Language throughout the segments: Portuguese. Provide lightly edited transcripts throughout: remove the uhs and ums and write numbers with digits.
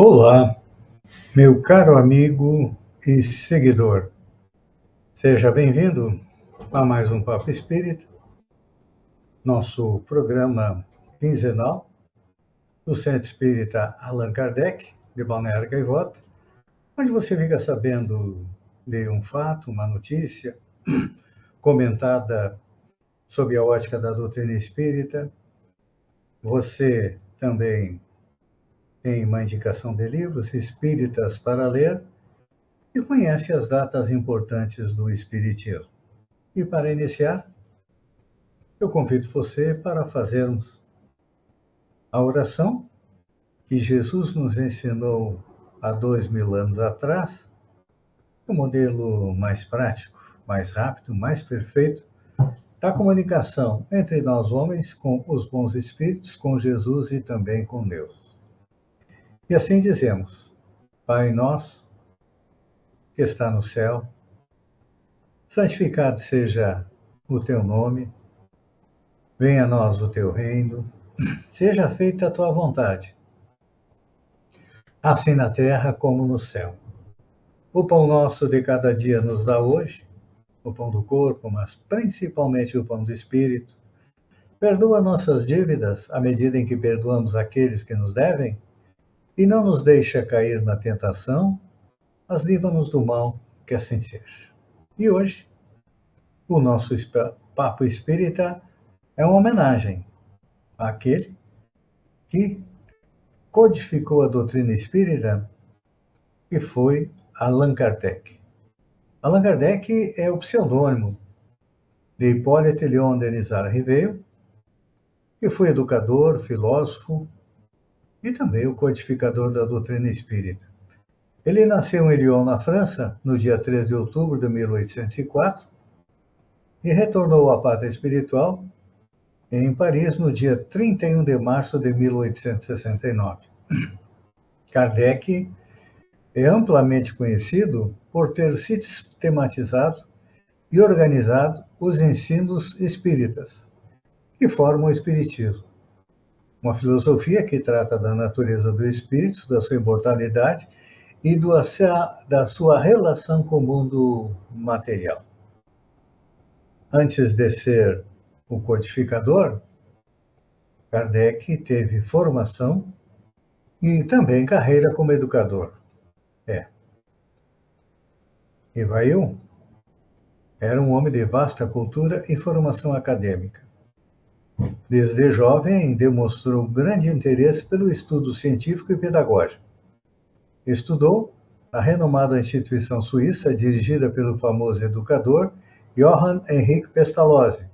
Olá, meu caro amigo e seguidor. Seja bem-vindo a mais um Papo Espírita, nosso programa quinzenal do Centro Espírita Allan Kardec, de Balneário Gaivota, onde você fica sabendo de um fato, uma notícia comentada sob a ótica da doutrina espírita. Você também tem uma indicação de livros espíritas para ler e conhece as datas importantes do Espiritismo. E para iniciar, eu convido você para fazermos a oração que Jesus nos ensinou há 2000 anos atrás, o modelo mais prático, mais rápido, mais perfeito da comunicação entre nós homens com os bons espíritos, com Jesus e também com Deus. E assim dizemos: Pai nosso, que está no céu, santificado seja o teu nome, venha a nós o teu reino, seja feita a tua vontade, assim na terra como no céu. O pão nosso de cada dia nos dá hoje, o pão do corpo, mas principalmente o pão do espírito. Perdoa nossas dívidas à medida em que perdoamos aqueles que nos devem, e não nos deixa cair na tentação, mas livra-nos do mal, que assim seja. E hoje, o nosso Papo Espírita é uma homenagem àquele que codificou a doutrina espírita, que foi Allan Kardec. Allan Kardec é o pseudônimo de Hippolyte Léon Denisard Ribeiro, que foi educador, filósofo e também o codificador da doutrina espírita. Ele nasceu em Lyon, na França, no dia 3 de outubro de 1804 e retornou à pátria espiritual em Paris no dia 31 de março de 1869. Kardec é amplamente conhecido por ter sistematizado e organizado os ensinos espíritas, que formam o espiritismo. Uma filosofia que trata da natureza do espírito, da sua imortalidade e da sua relação com o mundo material. Antes de ser o codificador, Kardec teve formação e também carreira como educador. Rivail era um homem de vasta cultura e formação acadêmica. Desde jovem, demonstrou grande interesse pelo estudo científico e pedagógico. Estudou na renomada instituição suíça dirigida pelo famoso educador Johann Henrique Pestalozzi,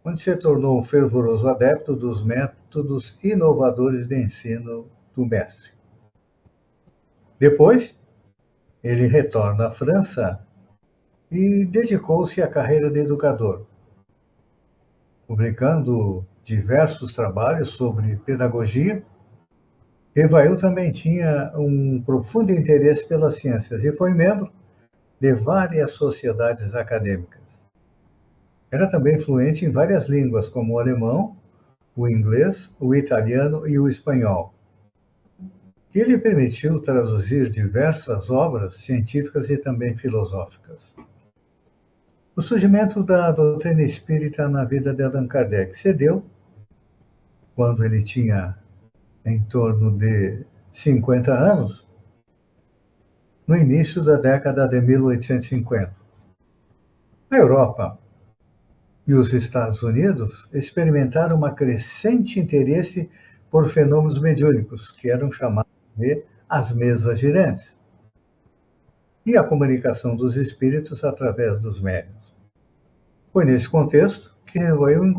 onde se tornou um fervoroso adepto dos métodos inovadores de ensino do mestre. Depois, ele retorna à França e dedicou-se à carreira de educador, publicando diversos trabalhos sobre pedagogia. Rivail também tinha um profundo interesse pelas ciências e foi membro de várias sociedades acadêmicas. Era também fluente em várias línguas, como o alemão, o inglês, o italiano e o espanhol, que lhe permitiu traduzir diversas obras científicas e também filosóficas. O surgimento da doutrina espírita na vida de Allan Kardec se deu quando ele tinha em torno de 50 anos, no início da década de 1850. A Europa e os Estados Unidos experimentaram um crescente interesse por fenômenos mediúnicos, que eram chamados de as mesas girantes, e a comunicação dos espíritos através dos médiuns. Foi nesse contexto que Rivail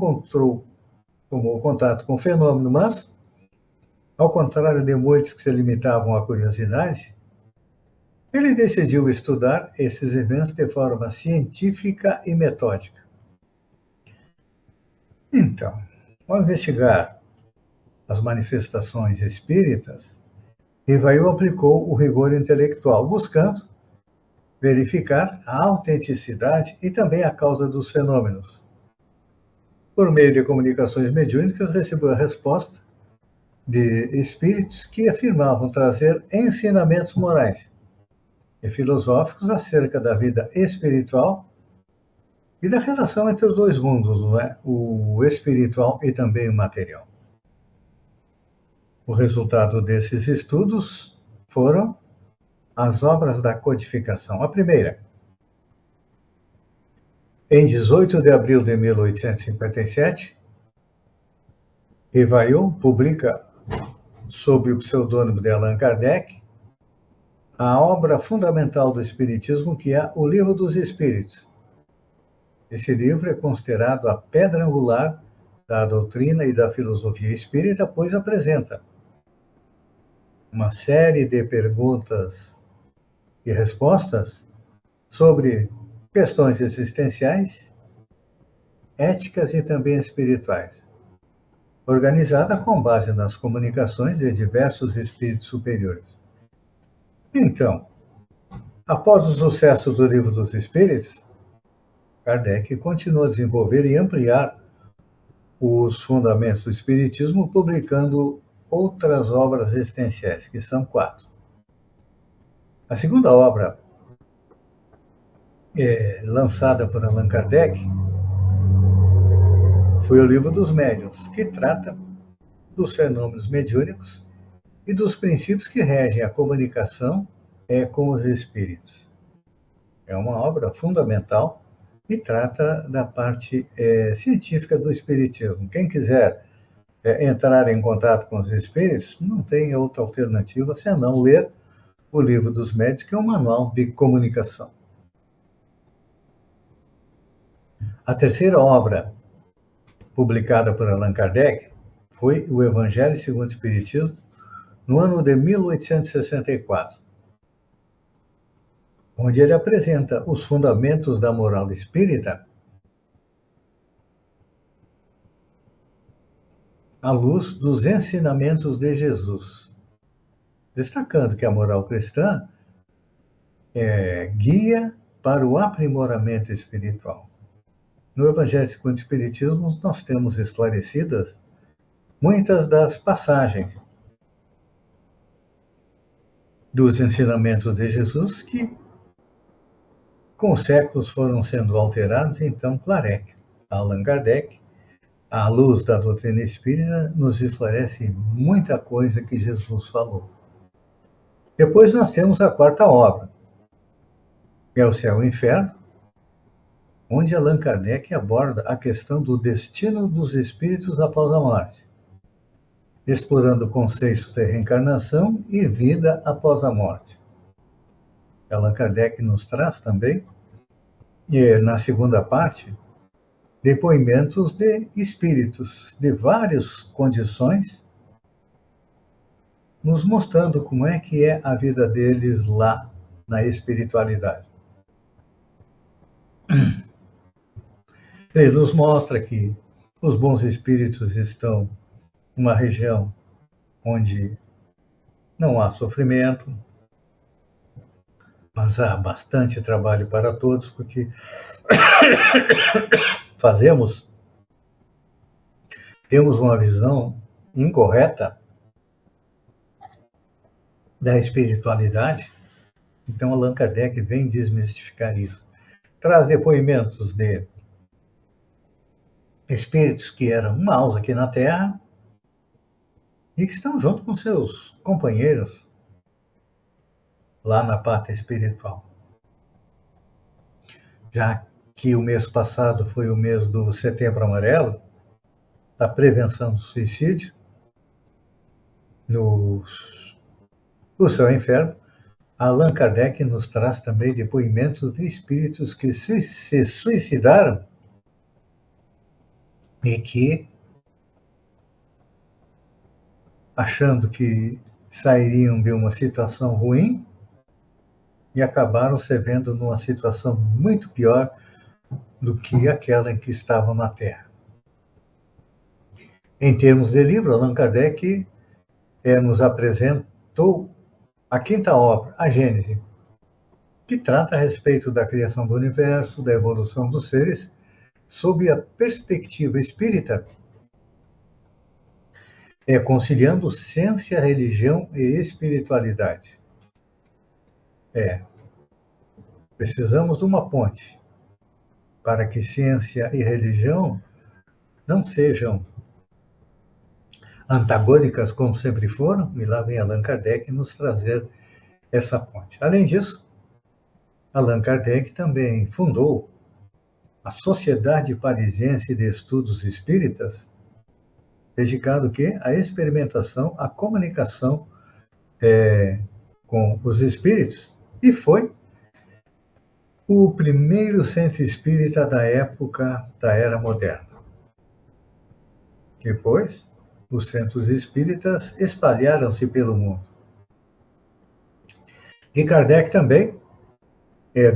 tomou contato com o fenômeno, mas, ao contrário de muitos que se limitavam à curiosidade, ele decidiu estudar esses eventos de forma científica e metódica. Então, ao investigar as manifestações espíritas, Rivail aplicou o rigor intelectual, buscando verificar a autenticidade e também a causa dos fenômenos. Por meio de comunicações mediúnicas, recebeu a resposta de espíritos que afirmavam trazer ensinamentos morais e filosóficos acerca da vida espiritual e da relação entre os dois mundos, não é? O espiritual e também o material. O resultado desses estudos foram as obras da codificação. A primeira, em 18 de abril de 1857, Rivail publica, sob o pseudônimo de Allan Kardec, a obra fundamental do Espiritismo, que é o Livro dos Espíritos. Esse livro é considerado a pedra angular da doutrina e da filosofia espírita, pois apresenta uma série de perguntas e respostas sobre questões existenciais, éticas e também espirituais, organizada com base nas comunicações de diversos espíritos superiores. Então, após o sucesso do Livro dos Espíritos, Kardec continuou a desenvolver e ampliar os fundamentos do Espiritismo, publicando outras obras existenciais, que são 4. A segunda obra, lançada por Allan Kardec, foi o Livro dos Médiuns, que trata dos fenômenos mediúnicos e dos princípios que regem a comunicação com os espíritos. É uma obra fundamental e trata da parte científica do espiritismo. Quem quiser entrar em contato com os espíritos, não tem outra alternativa senão ler o Livro dos Médiuns, que é um manual de comunicação. A terceira obra publicada por Allan Kardec foi o Evangelho segundo o Espiritismo, no ano de 1864, onde ele apresenta os fundamentos da moral espírita à luz dos ensinamentos de Jesus, destacando que a moral cristã é guia para o aprimoramento espiritual. No Evangelho segundo o Espiritismo, nós temos esclarecidas muitas das passagens dos ensinamentos de Jesus que, com os séculos, foram sendo alterados. Então, Allan Kardec, à luz da doutrina espírita, nos esclarece muita coisa que Jesus falou. Depois nós temos a quarta obra, que é o Céu e o Inferno, onde Allan Kardec aborda a questão do destino dos espíritos após a morte, explorando conceitos de reencarnação e vida após a morte. Allan Kardec nos traz também, na segunda parte, depoimentos de espíritos de várias condições, nos mostrando como é que é a vida deles lá na espiritualidade. Ele nos mostra que os bons espíritos estão numa região onde não há sofrimento, mas há bastante trabalho para todos, porque temos uma visão incorreta da espiritualidade. Então, Allan Kardec vem desmistificar isso. Traz depoimentos de espíritos que eram maus aqui na Terra e que estão junto com seus companheiros lá na pátria espiritual. Já que o mês passado foi o mês do Setembro Amarelo, da prevenção do suicídio, no Céu e Inferno, Allan Kardec nos traz também depoimentos de espíritos que se suicidaram e que, achando que sairiam de uma situação ruim, e acabaram se vendo numa situação muito pior do que aquela em que estavam na Terra. Em termos de livro, Allan Kardec nos apresentou a quinta obra, a Gênese, que trata a respeito da criação do universo, da evolução dos seres, sob a perspectiva espírita, conciliando ciência, religião e espiritualidade. Precisamos de uma ponte para que ciência e religião não sejam antagônicas como sempre foram, e lá vem Allan Kardec nos trazer essa ponte. Além disso, Allan Kardec também fundou a Sociedade Parisiense de Estudos Espíritas, dedicado que à experimentação, à comunicação com os espíritos, e foi o primeiro centro espírita da época da Era Moderna. Depois, os centros espíritas espalharam-se pelo mundo. E Kardec também,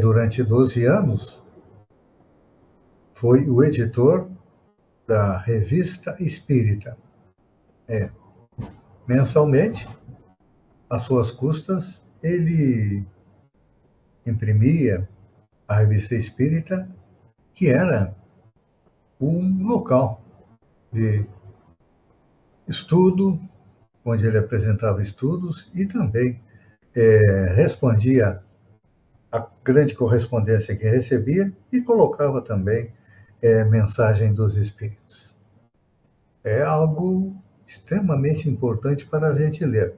durante 12 anos, foi o editor da Revista Espírita. Mensalmente, às suas custas, ele imprimia a Revista Espírita, que era um local de estudo, onde ele apresentava estudos e também respondia a grande correspondência que recebia e colocava também mensagem dos espíritos. É algo extremamente importante para a gente ler.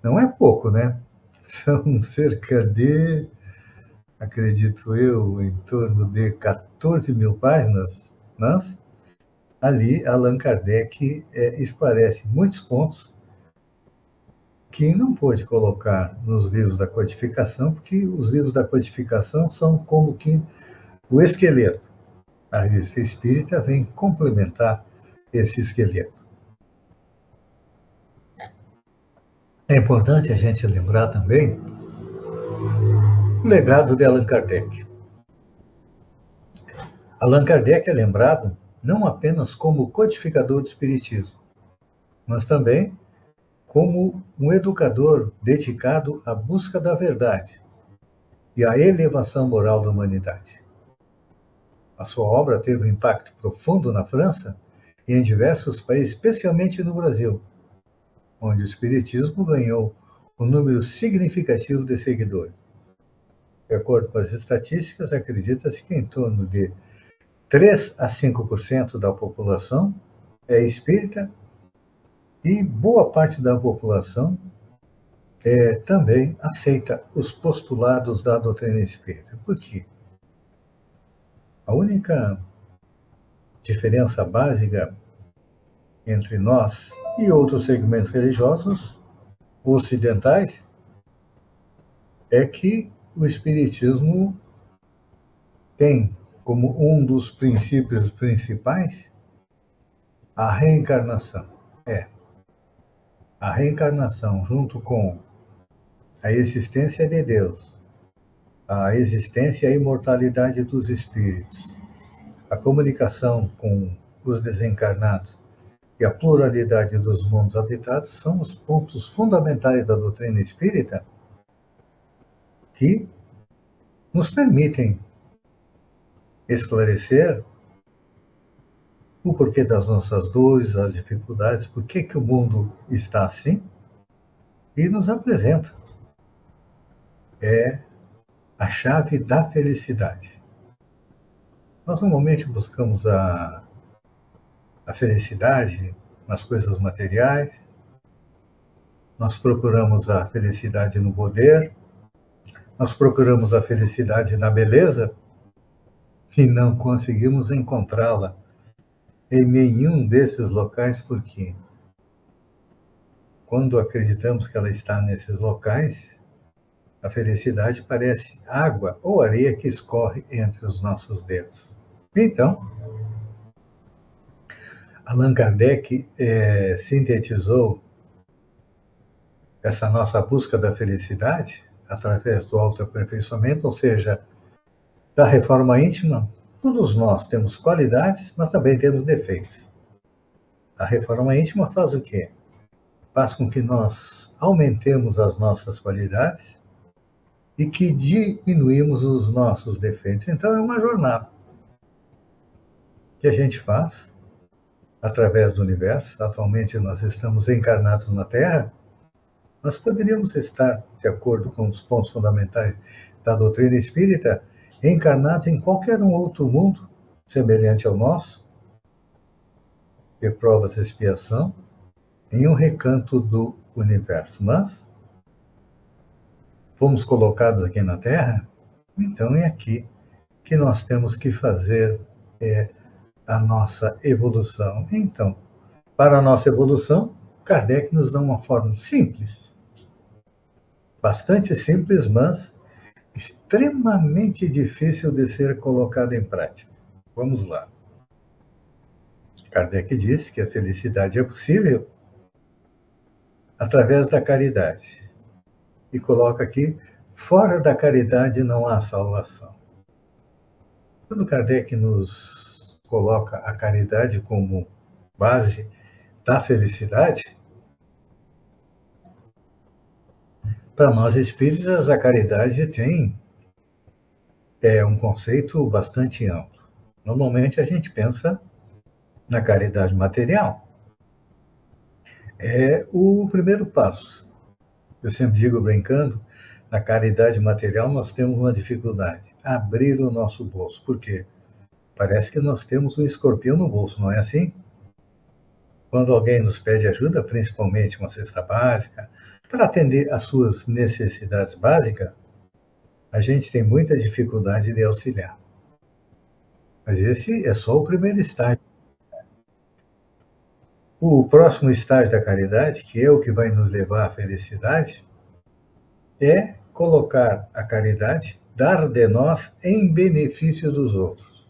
Não é pouco, né? São cerca de, acredito eu, em torno de 14 mil páginas, mas ali Allan Kardec esclarece muitos pontos que não pôde colocar nos livros da codificação, porque os livros da codificação são como que o esqueleto. A Revista Espírita vem complementar esse esqueleto. É importante a gente lembrar também o legado de Allan Kardec. Allan Kardec é lembrado não apenas como codificador do Espiritismo, mas também como um educador dedicado à busca da verdade e à elevação moral da humanidade. A sua obra teve um impacto profundo na França e em diversos países, especialmente no Brasil, onde o Espiritismo ganhou um número significativo de seguidores. De acordo com as estatísticas, acredita-se que em torno de 3 a 5% da população é espírita e boa parte da população também aceita os postulados da doutrina espírita. Por quê? A única diferença básica entre nós e outros segmentos religiosos ocidentais é que o Espiritismo tem como um dos princípios principais a reencarnação. A reencarnação, junto com a existência de Deus, a existência e a imortalidade dos espíritos, a comunicação com os desencarnados e a pluralidade dos mundos habitados são os pontos fundamentais da doutrina espírita que nos permitem esclarecer o porquê das nossas dores, as dificuldades, por que o mundo está assim, e nos apresenta a chave da felicidade. Nós normalmente buscamos a felicidade nas coisas materiais, nós procuramos a felicidade no poder, nós procuramos a felicidade na beleza e não conseguimos encontrá-la em nenhum desses locais, porque quando acreditamos que ela está nesses locais, a felicidade parece água ou areia que escorre entre os nossos dedos. Então, Allan Kardec sintetizou essa nossa busca da felicidade através do autoaperfeiçoamento, ou seja, da reforma íntima. Todos nós temos qualidades, mas também temos defeitos. A reforma íntima faz o quê? Faz com que nós aumentemos as nossas qualidades e que diminuímos os nossos defeitos. Então, é uma jornada que a gente faz através do universo. Atualmente nós estamos encarnados na Terra, nós poderíamos estar, de acordo com os pontos fundamentais da doutrina espírita, encarnados em qualquer um outro mundo semelhante ao nosso, de provas e expiação, em um recanto do universo. Mas fomos colocados aqui na Terra, então é aqui que nós temos que fazer a nossa evolução. Então, para a nossa evolução, Kardec nos dá uma forma simples, bastante simples, mas extremamente difícil de ser colocada em prática. Vamos lá. Kardec diz que a felicidade é possível através da caridade. E coloca aqui, fora da caridade não há salvação. Quando Kardec nos coloca a caridade como base da felicidade, para nós espíritas, a caridade tem um conceito bastante amplo. Normalmente a gente pensa na caridade material. É o primeiro passo. Eu sempre digo brincando, na caridade material nós temos uma dificuldade, abrir o nosso bolso. Por quê? Parece que nós temos um escorpião no bolso, não é assim? Quando alguém nos pede ajuda, principalmente uma cesta básica, para atender às suas necessidades básicas, a gente tem muita dificuldade de auxiliar. Mas esse é só o primeiro estágio. O próximo estágio da caridade, que é o que vai nos levar à felicidade, é colocar a caridade, dar de nós em benefício dos outros.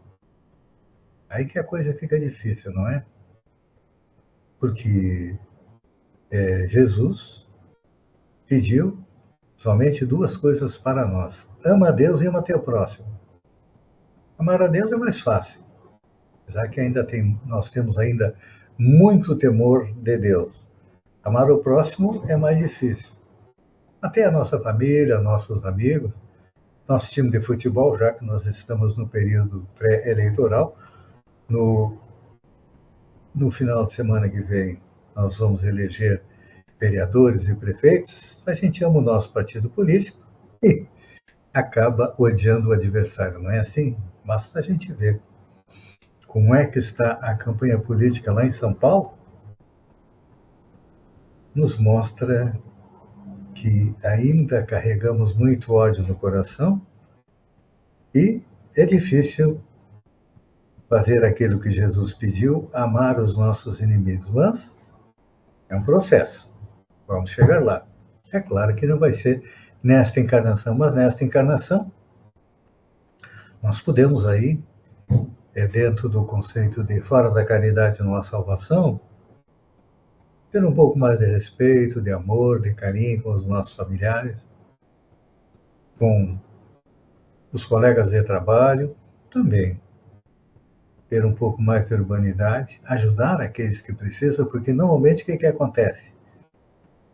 Aí que a coisa fica difícil, não é? Porque Jesus pediu somente duas coisas para nós: ama a Deus e ama teu próximo. Amar a Deus é mais fácil, apesar que nós temos ainda muito temor de Deus. Amar o próximo é mais difícil. Até a nossa família, nossos amigos, nosso time de futebol, já que nós estamos no período pré-eleitoral, no final de semana que vem nós vamos eleger vereadores e prefeitos, a gente ama o nosso partido político e acaba odiando o adversário, não é assim? Basta a gente ver como é que está a campanha política lá em São Paulo, nos mostra que ainda carregamos muito ódio no coração e é difícil fazer aquilo que Jesus pediu, amar os nossos inimigos, mas é um processo. Vamos chegar lá. É claro que não vai ser nesta encarnação, mas nesta encarnação nós podemos aí, dentro do conceito de fora da caridade não há salvação, ter um pouco mais de respeito, de amor, de carinho com os nossos familiares, com os colegas de trabalho, também ter um pouco mais de urbanidade, ajudar aqueles que precisam, porque normalmente o que acontece?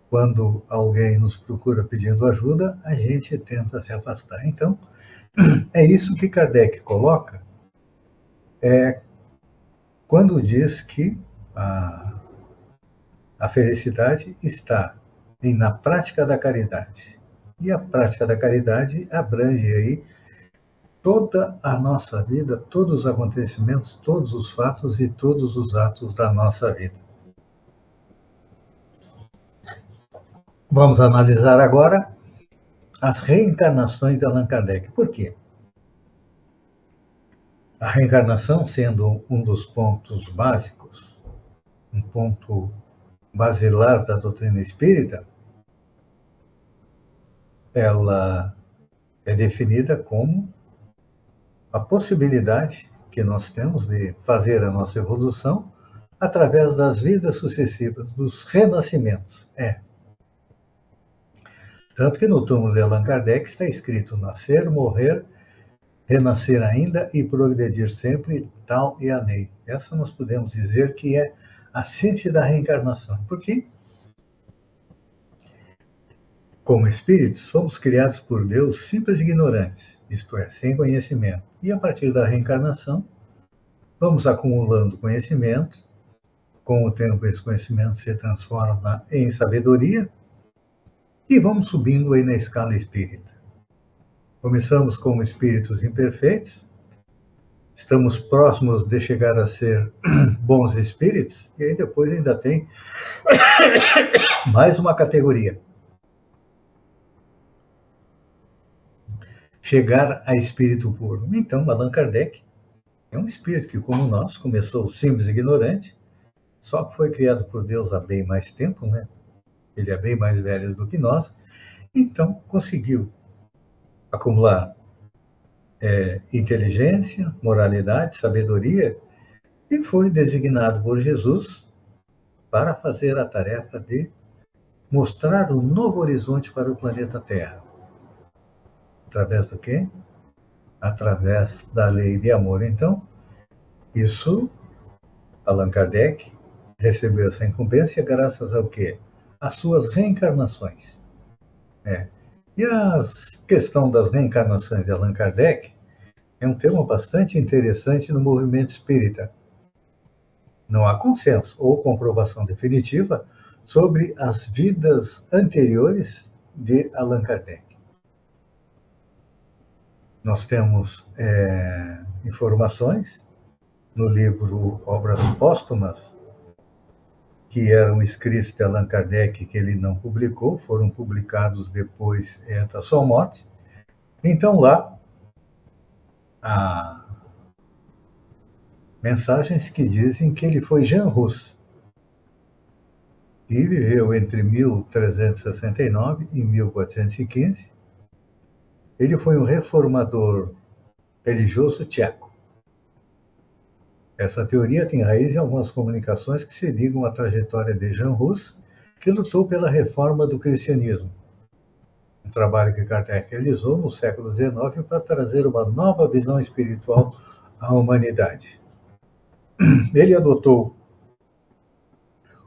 Quando alguém nos procura pedindo ajuda, a gente tenta se afastar. Então, é isso que Kardec coloca quando diz que a felicidade está na prática da caridade. E a prática da caridade abrange aí toda a nossa vida, todos os acontecimentos, todos os fatos e todos os atos da nossa vida. Vamos analisar agora as reencarnações de Allan Kardec. Por quê? A reencarnação, sendo um dos pontos básicos, um ponto basilar da doutrina espírita, ela é definida como a possibilidade que nós temos de fazer a nossa evolução através das vidas sucessivas, dos renascimentos. Tanto que no túmulo de Allan Kardec está escrito: nascer, morrer, renascer ainda e progredir sempre, tal e anei. Essa nós podemos dizer que é a síntese da reencarnação. Porque, como espíritos, somos criados por Deus simples e ignorantes, isto é, sem conhecimento. E a partir da reencarnação, vamos acumulando conhecimento Com o tempo, esse conhecimento se transforma em sabedoria e vamos subindo aí na escala espírita. Começamos como espíritos imperfeitos, estamos próximos de chegar a ser bons espíritos, e aí depois ainda tem mais uma categoria. Chegar a espírito puro. Então, Allan Kardec é um espírito que, como nós, começou simples e ignorante, só que foi criado por Deus há bem mais tempo, né? Ele é bem mais velho do que nós, então conseguiu acumular inteligência, moralidade, sabedoria, e foi designado por Jesus para fazer a tarefa de mostrar um novo horizonte para o planeta Terra. Através do quê? Através da lei de amor. Então, isso, Allan Kardec recebeu essa incumbência graças ao quê? Às suas reencarnações. E a questão das reencarnações de Allan Kardec é um tema bastante interessante no movimento espírita. Não há consenso ou comprovação definitiva sobre as vidas anteriores de Allan Kardec. Nós temos informações no livro Obras Póstumas, que eram escritos de Allan Kardec que ele não publicou, foram publicados depois da sua morte. Então lá há mensagens que dizem que ele foi Jean Rus e viveu entre 1369 e 1415. Ele foi um reformador religioso tcheco. Essa teoria tem raiz em algumas comunicações que se ligam à trajetória de Jean Rus, que lutou pela reforma do cristianismo. Um trabalho que Kardec realizou no século XIX para trazer uma nova visão espiritual à humanidade. Ele adotou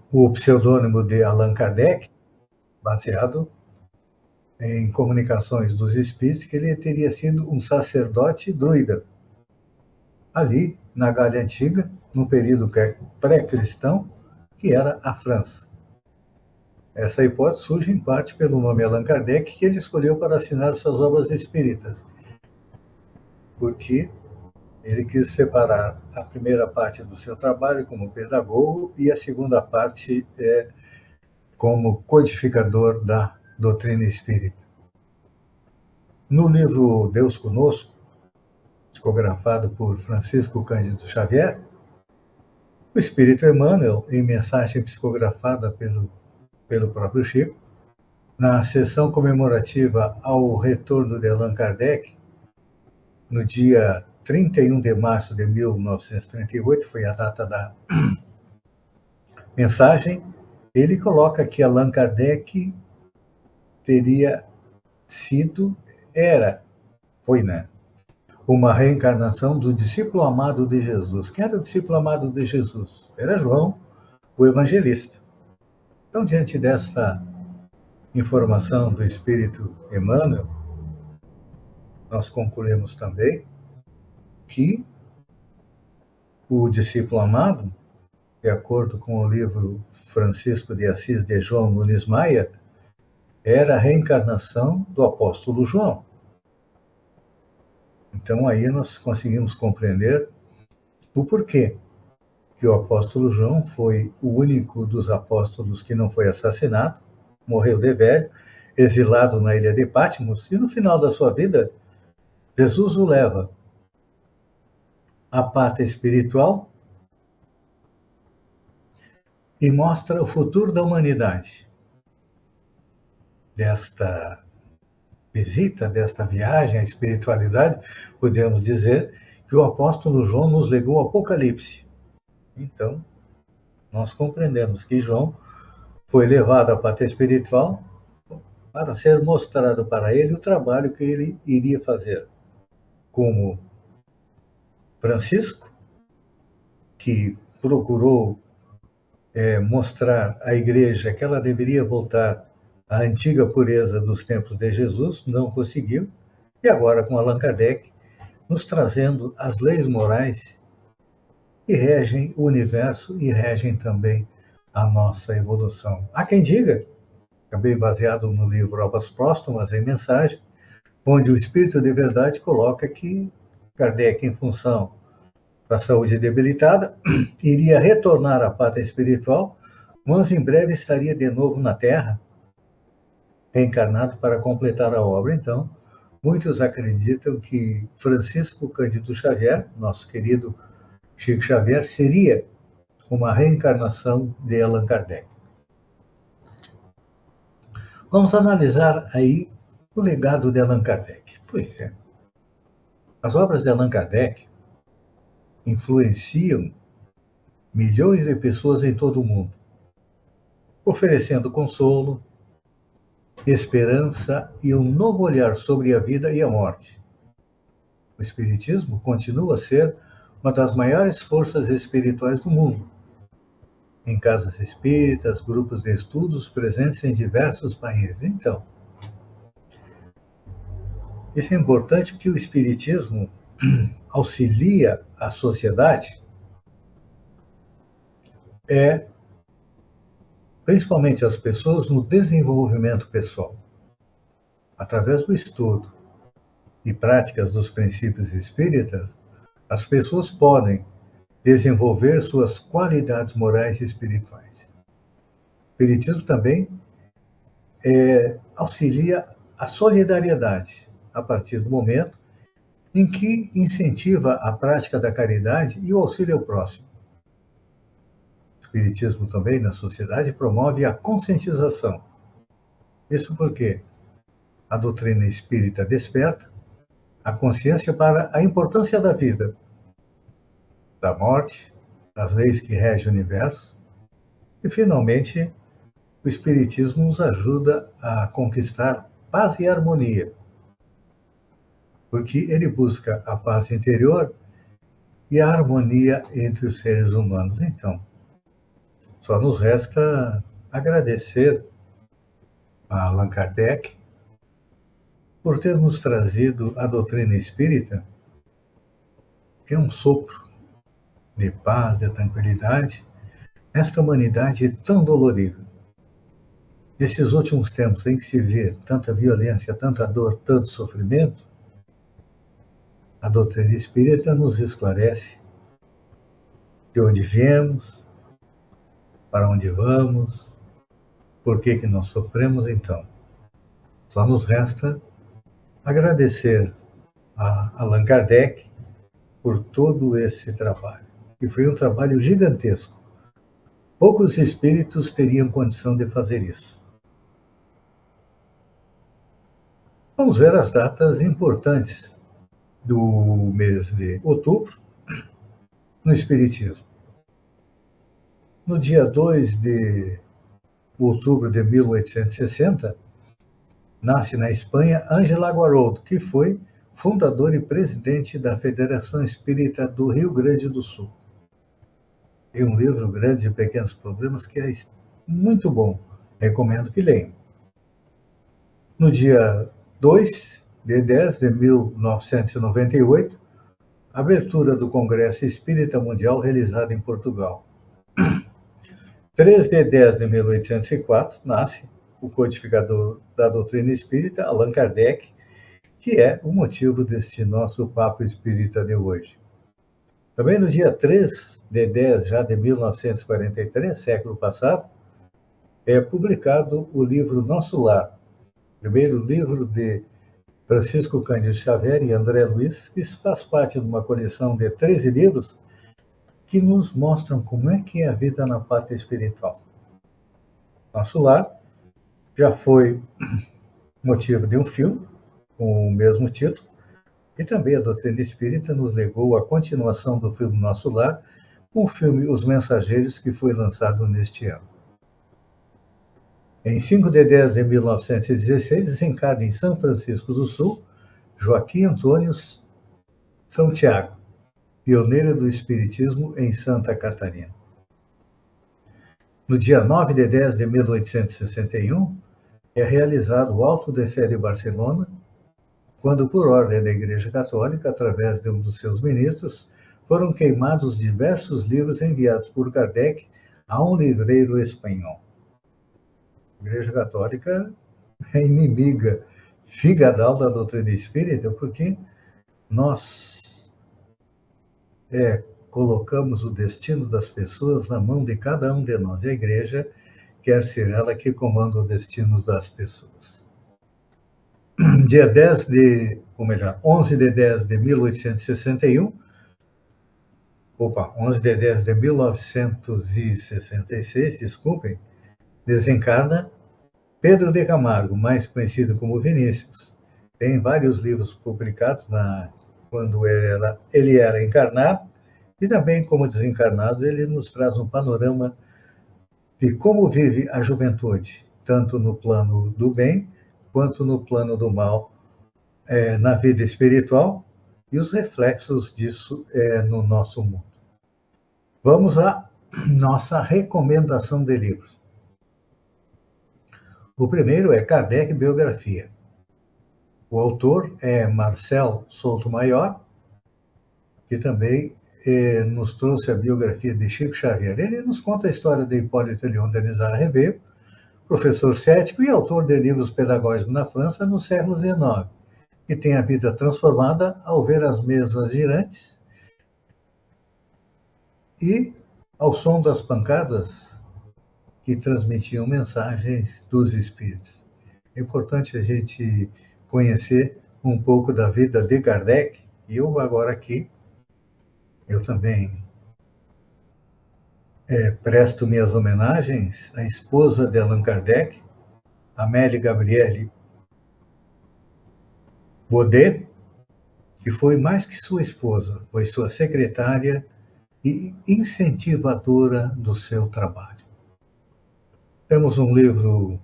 o pseudônimo de Allan Kardec, baseado em comunicações dos espíritos que ele teria sido um sacerdote druida. Ali, na Gália Antiga, no período pré-cristão, que era a França. Essa hipótese surge em parte pelo nome Allan Kardec, que ele escolheu para assinar suas obras espíritas, porque ele quis separar a primeira parte do seu trabalho como pedagogo e a segunda parte como codificador da doutrina espírita. No livro Deus Conosco, psicografado por Francisco Cândido Xavier, o Espírito Emmanuel, em mensagem psicografada pelo próprio Chico, na sessão comemorativa ao retorno de Allan Kardec, no dia 31 de março de 1938, foi a data da mensagem, ele coloca que Allan Kardec teria sido, foi, né? Uma reencarnação do discípulo amado de Jesus. Quem era o discípulo amado de Jesus? Era João, o evangelista. Então, diante dessa informação do Espírito Emmanuel, nós concluímos também que o discípulo amado, de acordo com o livro Francisco de Assis de João Nunes Maia, era a reencarnação do apóstolo João. Então aí nós conseguimos compreender o porquê que o apóstolo João foi o único dos apóstolos que não foi assassinado, morreu de velho, exilado na ilha de Patmos, e no final da sua vida, Jesus o leva à pátria espiritual e mostra o futuro da humanidade. Desta visita, desta viagem à espiritualidade, podemos dizer que o apóstolo João nos legou o Apocalipse. Então, nós compreendemos que João foi levado à pátria espiritual para ser mostrado para ele o trabalho que ele iria fazer. Como Francisco, que procurou mostrar à igreja que ela deveria voltar à antiga pureza dos tempos de Jesus, não conseguiu, e agora com Allan Kardec, nos trazendo as leis morais e regem o universo e regem também a nossa evolução. Há quem diga, também baseado no livro Obras Póstumas em Mensagem, onde o Espírito de Verdade coloca que Kardec, em função da saúde debilitada, iria retornar à pátria espiritual, mas em breve estaria de novo na Terra, reencarnado para completar a obra. Então, muitos acreditam que Francisco Cândido Xavier, nosso querido Chico Xavier, seria uma reencarnação de Allan Kardec. Vamos analisar aí o legado de Allan Kardec. Pois é, as obras de Allan Kardec influenciam milhões de pessoas em todo o mundo, oferecendo consolo, esperança e um novo olhar sobre a vida e a morte. O Espiritismo continua a ser uma das maiores forças espirituais do mundo. Em casas espíritas, grupos de estudos presentes em diversos países. Então, isso é importante porque o Espiritismo auxilia a sociedade, principalmente as pessoas, no desenvolvimento pessoal. Através do estudo e práticas dos princípios espíritas, as pessoas podem desenvolver suas qualidades morais e espirituais. O Espiritismo também auxilia a solidariedade, a partir do momento em que incentiva a prática da caridade e o auxílio ao próximo. O Espiritismo também, na sociedade, promove a conscientização. Isso porque a doutrina espírita desperta a consciência para a importância da vida, da morte, das leis que regem o universo, e, finalmente, o Espiritismo nos ajuda a conquistar paz e harmonia, porque ele busca a paz interior e a harmonia entre os seres humanos. Então, só nos resta agradecer a Allan Kardec por ter nos trazido a doutrina espírita, que é um sopro de paz, de tranquilidade, nesta humanidade tão dolorida. Nesses últimos tempos em que se vê tanta violência, tanta dor, tanto sofrimento, a doutrina espírita nos esclarece de onde viemos, para onde vamos, por que nós sofremos. Então, só nos resta agradecer a Allan Kardec por todo esse trabalho, que foi um trabalho gigantesco. Poucos espíritos teriam condição de fazer isso. Vamos ver as datas importantes do mês de outubro no Espiritismo. No dia 2 de outubro de 1860, nasce na Espanha Ângelo Aguarold, que foi fundador e presidente da Federação Espírita do Rio Grande do Sul. Tem um livro, Grandes e Pequenos Problemas, que é muito bom. Recomendo que leiam. No dia 2 de 10 de 1998, abertura do Congresso Espírita Mundial realizado em Portugal. 3 de 10 de 1804, nasce o codificador da doutrina espírita, Allan Kardec, que é o motivo deste nosso Papo Espírita de hoje. Também no dia 3 de 10 já de 1943, século passado, é publicado o livro Nosso Lar, primeiro livro de Francisco Cândido Xavier e André Luiz, que faz parte de uma coleção de 13 livros que nos mostram como é que é a vida na pátria espiritual. Nosso Lar já foi motivo de um filme com o mesmo título, e também a doutrina espírita nos legou a continuação do filme Nosso Lar, com o filme Os Mensageiros, que foi lançado neste ano. Em 5 de 10 de 1916, desencarna em São Francisco do Sul Joaquim Antônio São Tiago, pioneiro do Espiritismo em Santa Catarina. No dia 9 de 10 de 1861, é realizado o Auto de Fé de Barcelona, quando, por ordem da Igreja Católica, através de um dos seus ministros, foram queimados diversos livros enviados por Kardec a um livreiro espanhol. A Igreja Católica é inimiga figadal da doutrina espírita, porque nós colocamos o destino das pessoas na mão de cada um de nós. E a Igreja quer ser ela que comanda o destino das pessoas. Dia 11 de 10 de 1861, 11 de 10 de 1966, desculpem, desencarna Pedro de Camargo, mais conhecido como Vinícius. Tem vários livros publicados quando ele era encarnado, e também como desencarnado ele nos traz um panorama de como vive a juventude, tanto no plano do bem quanto no plano do mal, na vida espiritual, e os reflexos disso no nosso mundo. Vamos à nossa recomendação de livros. O primeiro é Kardec Biografia. O autor é Marcel Souto-Maior, que também nos trouxe a biografia de Chico Xavier. Ele nos conta a história de Hipólito Leon Denisard Ribeiro, professor cético e autor de livros pedagógicos na França no século XIX, que tem a vida transformada ao ver as mesas girantes e ao som das pancadas que transmitiam mensagens dos espíritos. É importante a gente conhecer um pouco da vida de Kardec, e eu agora aqui, eu também presto minhas homenagens à esposa de Allan Kardec, Amélie Gabrielle Baudet, que foi mais que sua esposa, foi sua secretária e incentivadora do seu trabalho. Temos um livro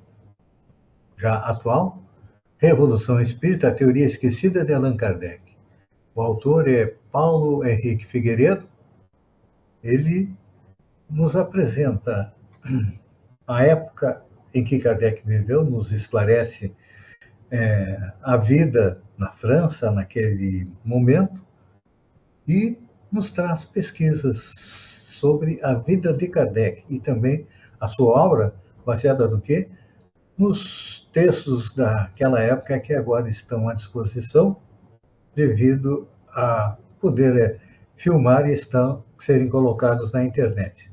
já atual, Revolução Espírita, a Teoria Esquecida de Allan Kardec. O autor é Paulo Henrique Figueiredo. Ele nos apresenta a época em que Kardec viveu, nos esclarece a vida na França naquele momento e nos traz pesquisas sobre a vida de Kardec e também a sua obra, baseada no quê? Nos textos daquela época que agora estão à disposição devido a poder filmar e serem colocados na internet.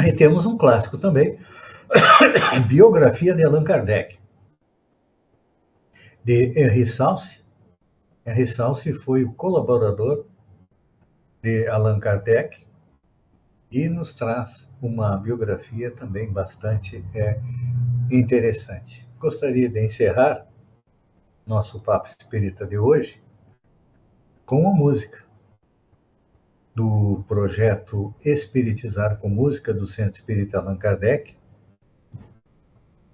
E temos um clássico também, Biografia de Allan Kardec, de Henri Salce. Henri Salce foi o colaborador de Allan Kardec e nos traz uma biografia também bastante interessante. Gostaria de encerrar nosso Papo Espírita de hoje com uma música do projeto Espiritizar com Música do Centro Espírita Allan Kardec,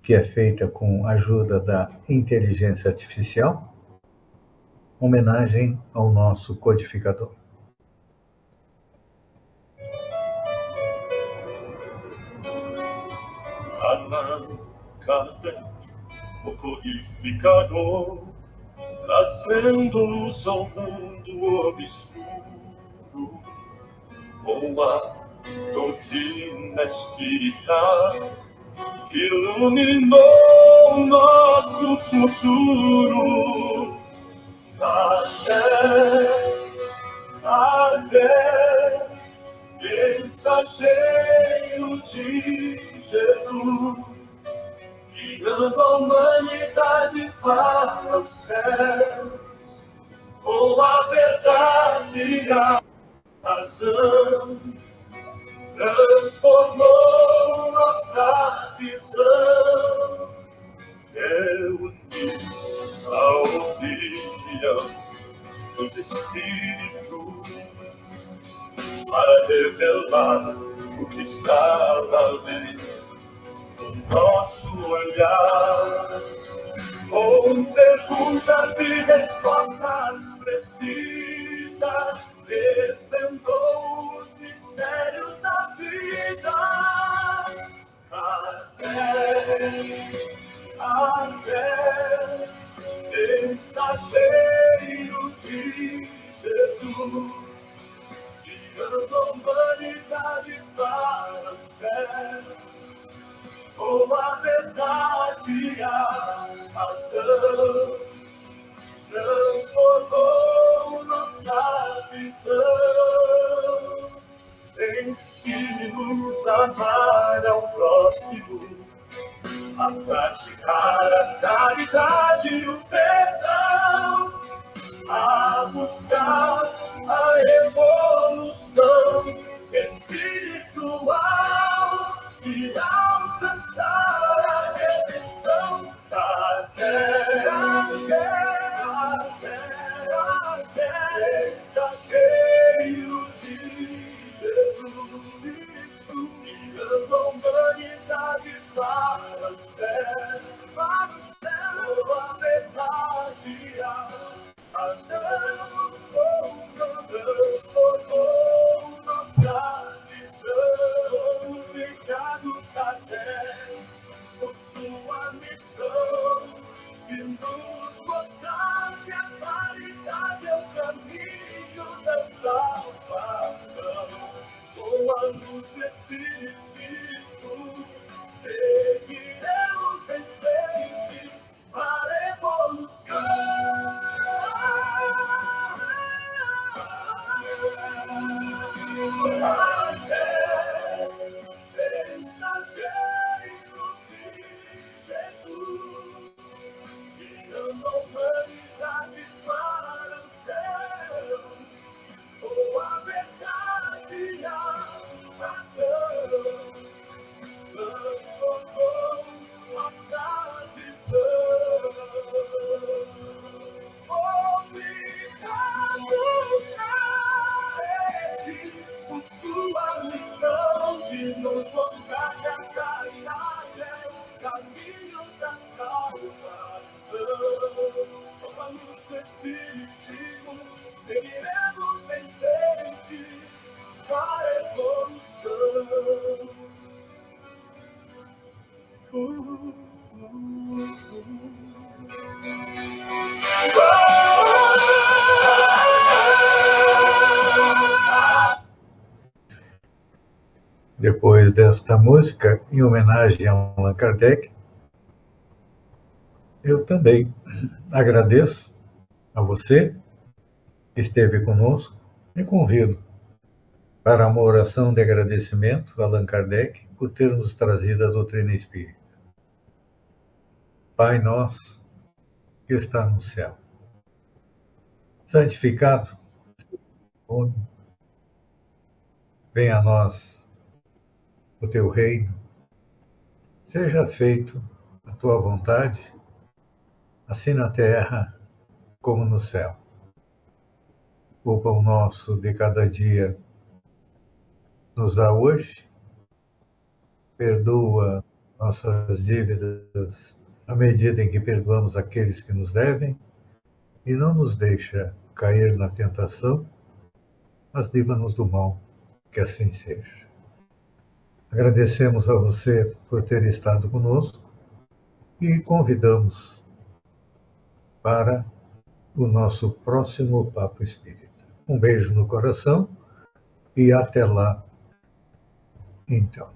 que é feita com a ajuda da inteligência artificial, homenagem ao nosso codificador. Allan Kardec, o codificador, trazendo-nos ao mundo obscuro, com a doutrina espírita, iluminou nosso futuro. Kardec, mensageiro de Jesus, guiando a humanidade para os céus, com a verdade e a razão, transformou nossa visão, reuniu a opinião dos espíritos para revelar o que estava além do nosso olhar, com perguntas e respostas precisas, desvendou os mistérios da vida. Kardec, mensageiro de Jesus, guiando a humanidade para o céu, com a verdade e a ação, transformou nossa visão. Ensine-nos a amar ao próximo, a praticar a caridade e o perdão, a buscar a evolução espiritual e alcançar a redenção da terra, mensageiro de Jesus, guiando a humanidade para o céu, com a verdade e a ação, transformou nossa visão. Obrigado, Kardec, por sua missão de nos mostrar que a caridade é o caminho da salvação. Com a luz do Espiritismo, seguiremos em frente para a evolução. Mensageiro de Jesus, guiando a humanidade para o céu, com a verdade e a razão, transformou nossa visão. Obrigado, Kardec, por sua missão de nos mostrar que a caridade é o caminho da salvação. Com a luz do Espiritismo, seguiremos em frente para a evolução. Depois desta música, em homenagem a Allan Kardec, eu também agradeço a você que esteve conosco e convido para uma oração de agradecimento a Allan Kardec por ter nos trazido a doutrina espírita. Pai nosso que está no céu, santificado seja o nome, venha a nós o teu reino, seja feito a tua vontade, assim na terra como no céu. O pão nosso de cada dia nos dá hoje, perdoa nossas dívidas à medida em que perdoamos aqueles que nos devem, e não nos deixa cair na tentação, mas livra-nos do mal, que assim seja. Agradecemos a você por ter estado conosco e convidamos para o nosso próximo Papo Espírita. Um beijo no coração e até lá, então.